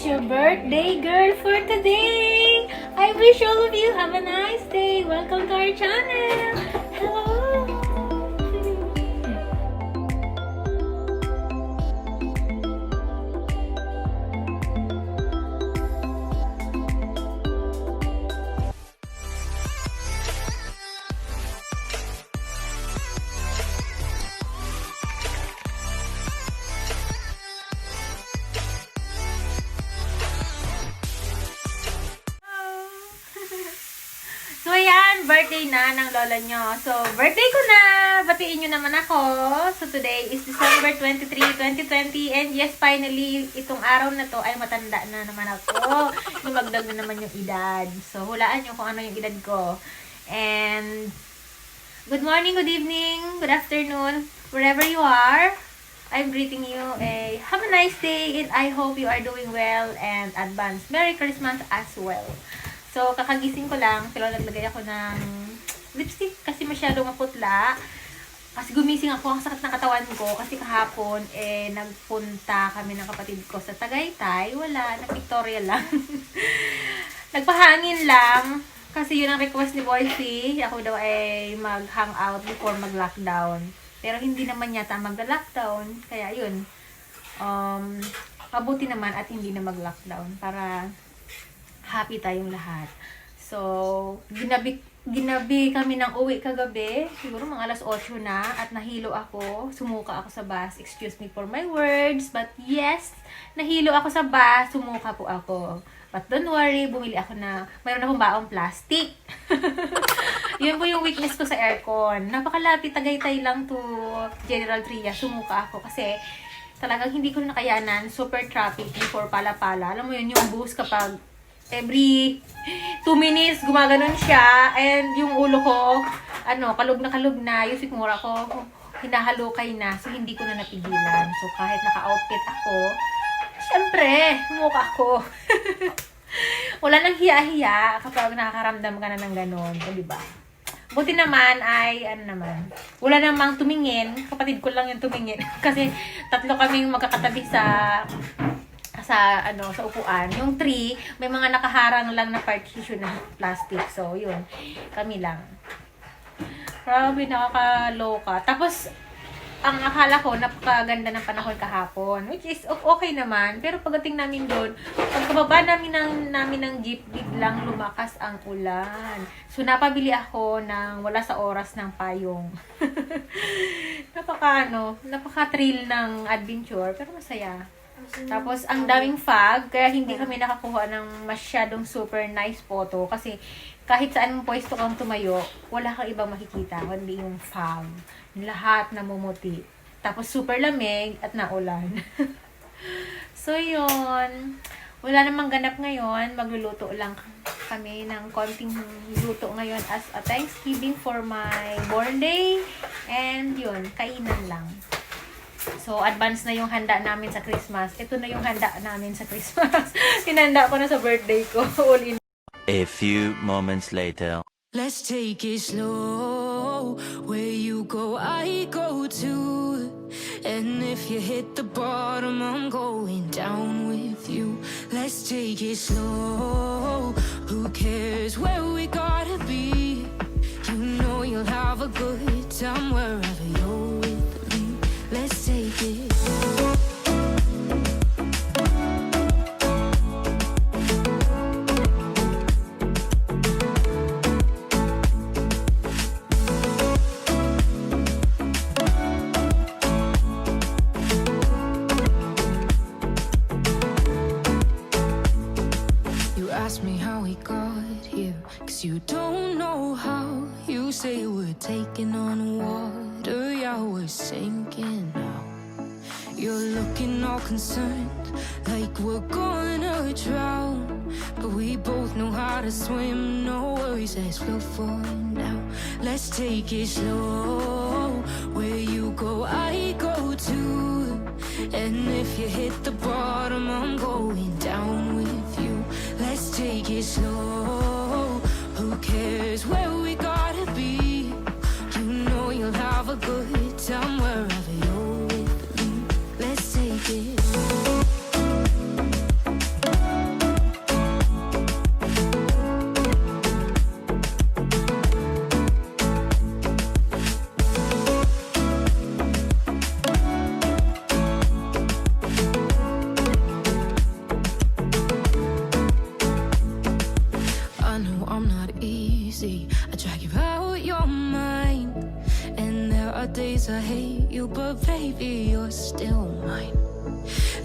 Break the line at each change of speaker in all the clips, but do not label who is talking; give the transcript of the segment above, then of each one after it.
your birthday girl for today. I wish all of you have a nice day. Welcome to our channel. Hello. So, ayan, birthday na ng lola nyo. So, birthday ko na! Batiin nyo naman ako. So, today is December 23, 2020. And yes, finally, itong araw na to ay matanda na naman ako. Lumagdag na naman yung edad. So, hulaan nyo kung ano yung edad ko. And, good morning, good evening, good afternoon, wherever you are. I'm greeting you a have a nice day and I hope you are doing well and advance Merry Christmas as well. So, kakagising ko lang, pero naglagay ako ng lipstick kasi masyadong maputla. Kasi gumising ako, ang sakit ng katawan ko kasi kahapon, nagpunta kami ng kapatid ko sa Tagaytay. Wala, nag-Victoria lang. Nagpahangin lang kasi yun ang request ni Boycie. Ako daw ay mag-hangout before mag-lockdown. Pero hindi naman yata mag-lockdown. Kaya yun, mabuti naman at hindi na mag-lockdown para happy tayong lahat. So, ginabi kami ng uwi kagabi. Siguro mga alas 8 na at nahilo ako. Sumuka ako sa bus. Excuse me for my words. But yes, nahilo ako sa bus. Sumuka po ako. But don't worry, bumili ako na, mayroon akong baong plastic. Yun po yung weakness ko sa aircon. Napakalapit, Tagaytay lang to General Trias. Sumuka ako kasi talagang hindi ko nakayanan. Super traffic before Pala-Pala. Alam mo yun, yung bus kapag every 2 minutes, gumaganon siya. And yung ulo ko, kalog na. Yung sikmura ko, hinahalukay na. So, hindi ko na napigilan. So, kahit naka-outfit ako, syempre, mukha ko. Wala nang hiya-hiya kapag nakakaramdam ka na ng ganon. O, diba? Buti naman ay, wala namang tumingin. Kapatid ko lang yung tumingin. Kasi, tatlo kaming magkakatabi sa upuan. Yung 3, may mga nakaharang lang na partition na plastic. So, yun. Kami lang. Grabe, nakakaloka. Tapos, ang akala ko, napakaganda ng panahon kahapon. Which is, okay naman. Pero pagdating namin doon, pagkababa namin ng jeep, biglang lumakas ang ulan. So, napabili ako ng wala sa oras ng payong. Napaka-thrill ng adventure. Pero masaya. Tapos, ang daming fog, kaya hindi kami nakakuha ng masyadong super nice photo. Kasi, kahit saan mong pwesto kang tumayo, wala kang ibang makikita, kundi yung fog. Lahat namumuti. Tapos, super lamig at naulan. So, yun. Wala namang ganap ngayon. Magluluto lang kami ng konting luto ngayon as a Thanksgiving for my born day. And, yun, kainan lang. So, advance na yung handa namin sa Christmas. Ito na yung handa namin sa Christmas. Tinanda ko na sa birthday ko. All in.
A few moments later.
Let's take it slow. Where you go, I go too. And if you hit the bottom, I'm going down with you. Let's take it slow. Who cares where we gotta be? You know you'll have a good time wherever you're with me. Let's take it. You ask me how we got here, 'cause you don't know how. You say we're taking on water, yeah, we're sinking now. You're looking all concerned, like we're gonna drown. But we both know how to swim, no worries, let's go for now. Let's take it slow. Where you go, I go too. And if you hit the bottom, I'm going down with you. Let's take it slow. Who cares where we gotta be? You know you'll have a good time wherever you're with me. Let's take it. days I hate you, but baby, you're still mine.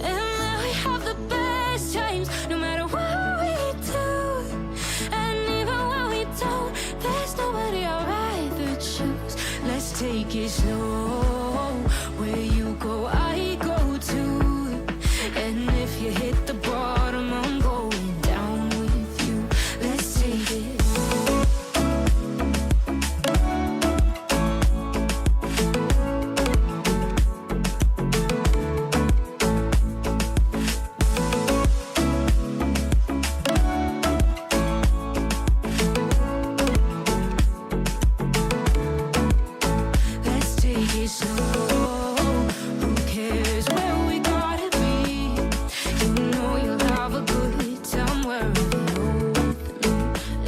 And now we have the best times, no matter what we do. And even when we don't, there's nobody I'd rather choose. Let's take it slow. Where you go, I go too. And if you hit the bottom, I'm going down with you. Let's take it. Let's take it slow. Who cares where we gotta be? You know you'll have a good time wherever you're with me.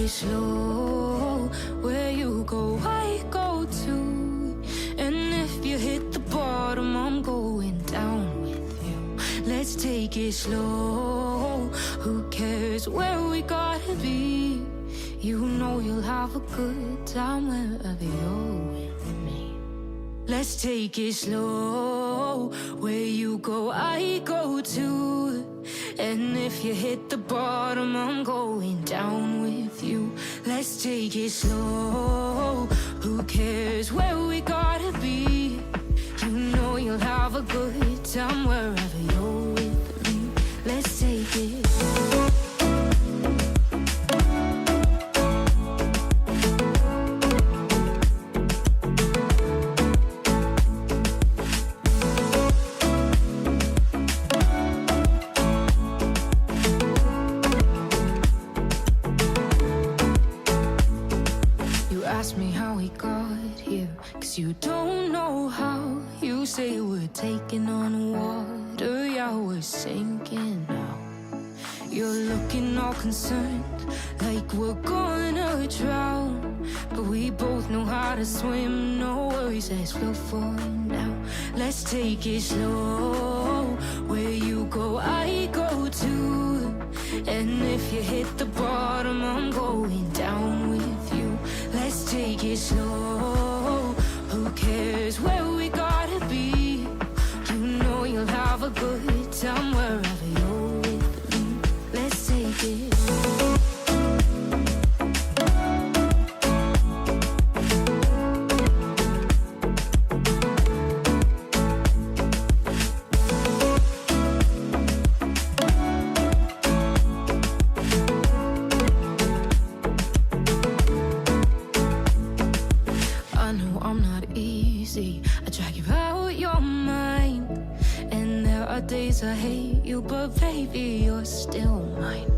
Let's take it slow. Where you go, I go too. And if you hit the bottom, I'm going down with you. Let's take it slow. Who cares where we gotta be? You know you'll have a good time wherever you're with me. Let's take it slow. Where you go, I go too. And if you hit the bottom, I'm going down with you. Let's take it slow. Who cares where we gotta be? You know you'll have a good time wherever you're with me. Let's take it. You ask me how we got here, 'cause you don't know how. You say we're taking on water, yeah, we're sinking now. You're looking all concerned, like we're gonna drown. But we both know how to swim, no worries, let's flow for now. Let's take it slow. Where you go, I go too. And if you hit the bottom, I'm going down with you. Let's take it slow. Who cares where we gotta be? You know you'll have a good time wherever you're with me. Let's take it. I know I'm not easy. I drag you out your mind. And there are days I hate you, but baby, you're still mine.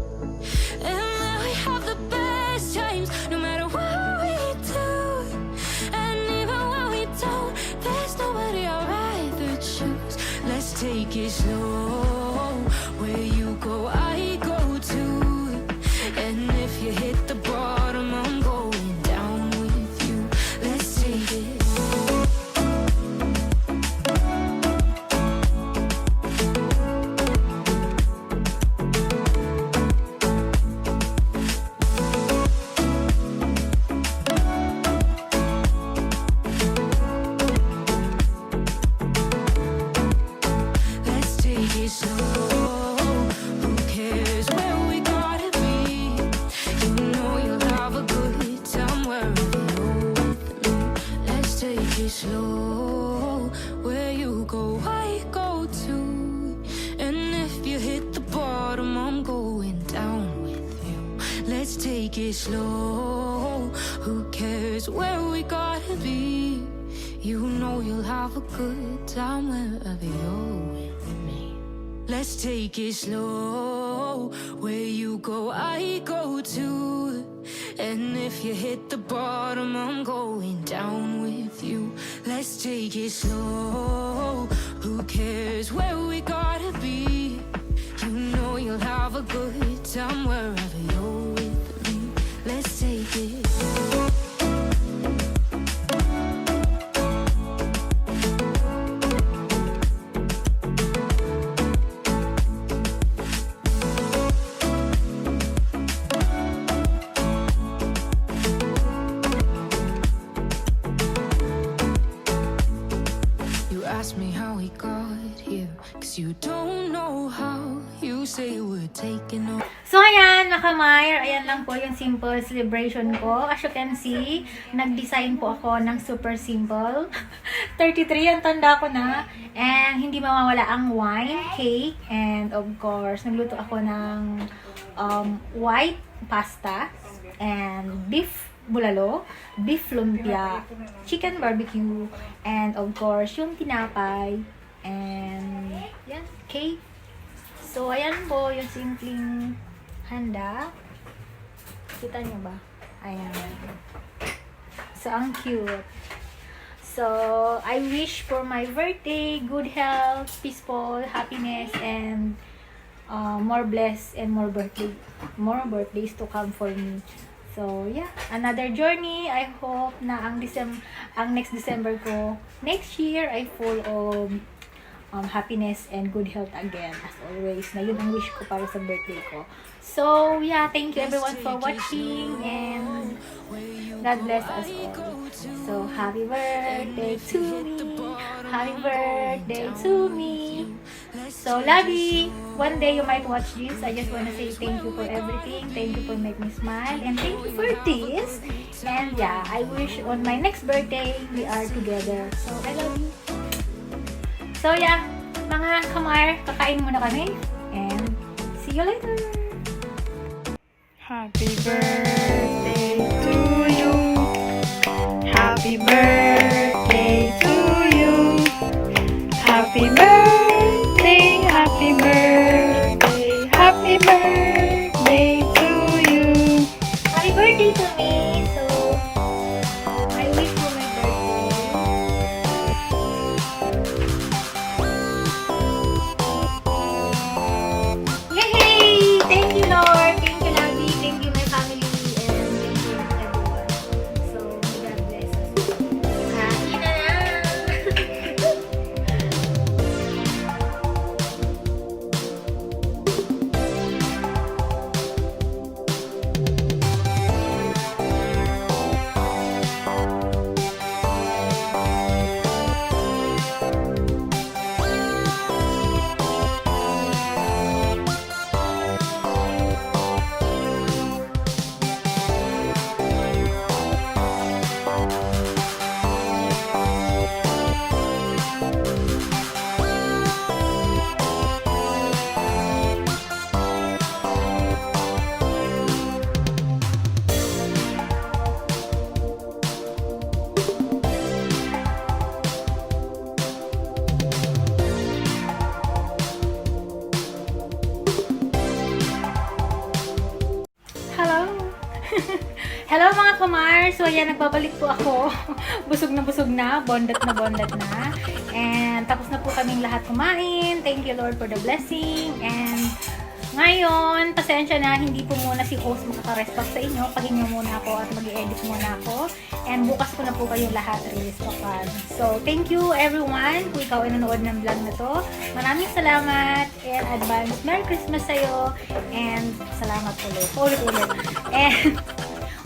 And now we have the best times, no matter what we do. And even when we don't, there's nobody I'd rather choose. Let's take it slow. Where you go, I go too. And if you hit the bottom, I'm going down with you. Let's take it. Let's take it slow. Who cares where we gotta be? You know you'll have a good time wherever you're with me. Let's take it slow. Where you go, I go too. And if you hit the bottom, I'm going down with you. Let's take it slow. Who cares where we gotta be? You know you'll have a good time wherever you're with me. Let's take it slow. Where you go, I go too. And if you hit the bottom, I'm going down with you. Let's take it slow. Who cares where we gotta be? You know you'll have a good time wherever you're with me. Let's take it. don't know how you say we're taking on.
So, ayan, Nakamire. Ayan lang po yung simple celebration ko. As you can see, nag-design po ako ng super simple. 33, ang tanda ko na. And hindi mawawala ang wine, cake, and of course, nagluto ako ng white pasta, and beef bulalo, beef lumpia, chicken barbecue, and of course, yung tinapay, and yan, cake. So, ayan po yung simpleng handa. Kita nyo ba? Ayan. So, ang cute. So, I wish for my birthday, good health, peaceful, happiness, and more blessed and more birthdays to come for me. So, yeah, another journey. I hope na ang next December ko, next year, ay full of happiness and good health again, as always. Na yun ang wish ko para sa birthday ko. So, yeah, thank you everyone for watching, and God bless us all. So, happy birthday to me. Happy birthday to me. So, Labi, one day you might watch this. I just want to say thank you for everything. Thank you for making me smile. And thank you for this. And yeah, I wish on my next birthday, we are together. So, I love you. So, yeah, mga kamar, kakain muna kami. And see you later.
Happy birthday to you. Happy birthday to you. Happy birthday, happy birthday, happy birthday to you.
Happy birthday to me. So, I wish for my birthday. Yay! Thank you, Lord. Thank you, Labi. Thank you, my family. And thank you, everyone. So, may God bless us. Kain na na! Hello! Hello mga kamar! So ayan, nagbabalik po ako. Busog na, bondat na. And tapos na po kaming lahat kumain. Thank you Lord for the blessing. And ngayon, pasensya na, hindi po muna si host makaka-respect sa inyo. Pahinga muna ako at mag-edit muna ako. And bukas ko na po kayong lahat release kapag. So, thank you everyone kung ikaw ay nanood ng vlog na to. Maraming salamat and advance Merry Christmas sa'yo. And salamat ulit. And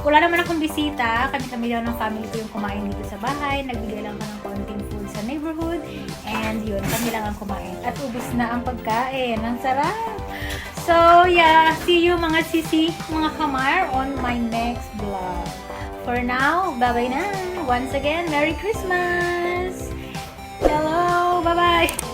wala naman akong bisita. Kami lang ng family ko yung kumain dito sa bahay. Nagbigay lang ko ng konting food sa neighborhood. And yun, kami lang ang kumain. At ubos na ang pagkain. Ang sarap! So, yeah. See you mga sisi, mga kamar on my next vlog. For now, bye-bye na. Once again, Merry Christmas! Hello! Bye-bye!